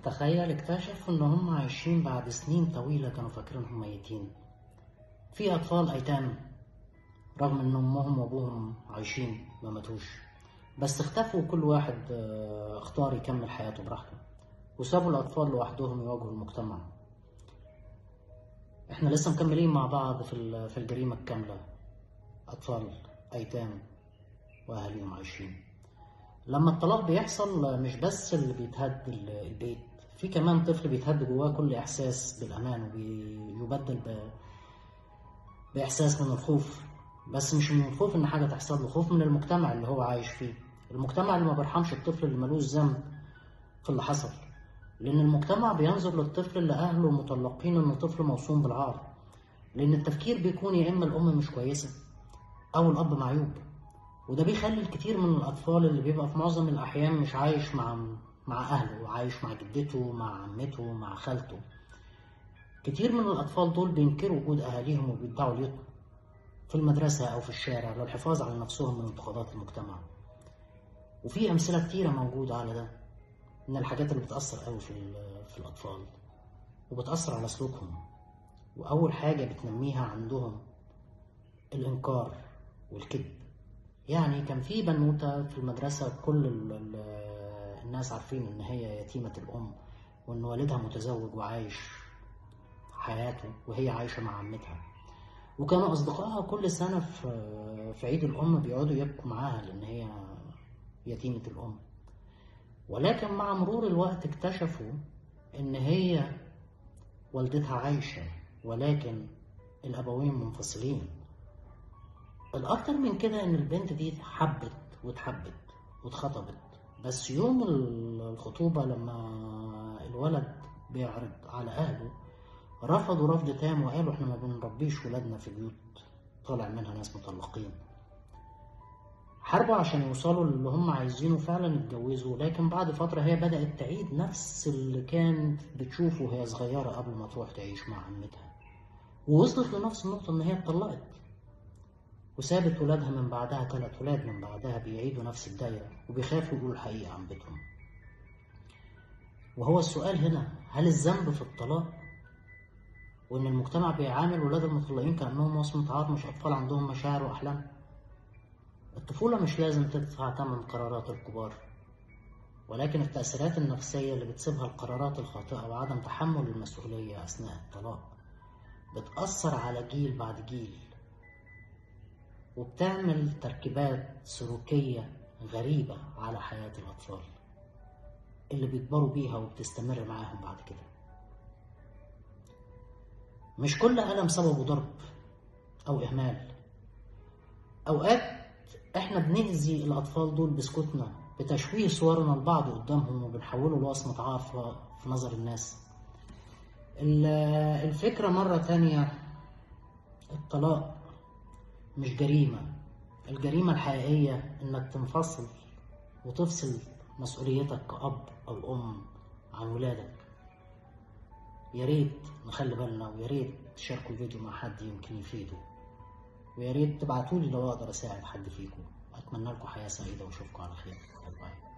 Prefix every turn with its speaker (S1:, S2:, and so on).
S1: تخيل اكتشفوا إن هم عايشين بعد سنين طويلة كانوا فاكرينهم ميتين. في أطفال أيتام رغم إن أمهم وأبوهم عايشين ما ماتوش، بس اختفوا وكل واحد اختار يكمل حياته براحته، وسابوا الأطفال لوحدهم يواجهوا المجتمع. احنا لسه مكملين مع بعض في الجريمة الكاملة، أطفال أيتام وأهاليهم عايشين. لما الطلاق بيحصل مش بس اللي بيتهد البيت، في كمان طفل بيتهد جواه كل إحساس بالأمان وبيبدل بإحساس من الخوف، بس مش من الخوف إن حاجة تحصل له، خوف من المجتمع اللي هو عايش فيه، المجتمع اللي ما بيرحمش الطفل اللي ملوش ذنب في اللي حصل، لأن المجتمع بينظر للطفل اللي أهله مطلقين إنه طفل موصوم بالعار، لأن التفكير بيكون يا إما الأم مش كويسة أو الأب معيوب، وده بيخلي الكثير من الأطفال اللي بيبقى في معظم الأحيان مش عايش مع أهله، وعايش مع جدته، مع عمته، مع خالته. كتير من الأطفال دول بينكروا وجود أهاليهم وبيدعوا اليتم في المدرسة أو في الشارع للحفاظ على نفسهم من انتقادات المجتمع. وفي أمثلة كتيرة موجودة على ده، من الحاجات اللي بتأثر قوي في الأطفال وبتأثر على سلوكهم. وأول حاجة بتنميها عندهم الإنكار والكذب. يعني كان في بنوتة في المدرسة كل الناس عارفين إن هي يتيمة الأم، وإن والدها متزوج وعايش حياته وهي عايشة مع عمتها، وكانوا أصدقائها كل سنة في عيد الأم بيقعدوا يبكوا معاها لأن هي يتيمة الأم. ولكن مع مرور الوقت اكتشفوا إن هي والدتها عايشة، ولكن الأبوين منفصلين. الأكتر من كده إن البنت دي حبت واتحبت واتخطبت، بس يوم الخطوبة لما الولد بيعرض على أهله رفضوا رفض تام وقالوا إحنا ما بنربيش ولادنا في بيوت طالع منها ناس مطلقين. حاربوا عشان يوصلوا للي هم عايزينه، فعلا اتجوزوا، لكن بعد فترة هي بدأت تعيد نفس اللي كانت بتشوفه وهي صغيرة قبل ما تروح تعيش مع عمتها، ووصلت لنفس النقطة إن هي اتطلقت وسابت ولادها من بعدها 3 ولاد من بعدها بيعيدوا نفس الدايرة وبيخافوا يقولوا الحقيقة عن بيتهم. وهو السؤال هنا، هل الذنب في الطلاق وإن المجتمع بيعامل ولاد المطلقين كأنهم وصمة عار مش أطفال عندهم مشاعر وأحلام؟ الطفولة مش لازم تدفع ثمن قرارات الكبار، ولكن التأثيرات النفسية اللي بتسيبها القرارات الخاطئة وعدم تحمل المسؤولية أثناء الطلاق بتأثر على جيل بعد جيل، وبتعمل تركيبات سلوكية غريبة على حياة الأطفال اللي بيكبروا بيها وبتستمر معاهم بعد كده. مش كل ألم سببه ضرب أو إهمال. أوقات إحنا بنأذي الأطفال دول بسكوتنا، بتشويه صورنا لبعض قدامهم وبنحوله لوصمة عار في نظر الناس. الفكرة مرة تانية، الطلاق مش جريمة. الجريمة الحقيقية إنك تنفصل وتفصل مسؤوليتك كأب أو أم عن ولادك. يا ريت نخلي بالنا، ويا ريت تشاركوا الفيديو مع حد يمكن يفيده، ويا ريت تبعتولي لو أقدر أساعد حد فيكم. أتمنى لكم حياة سعيدة وأشوفكم على خير. باي باي.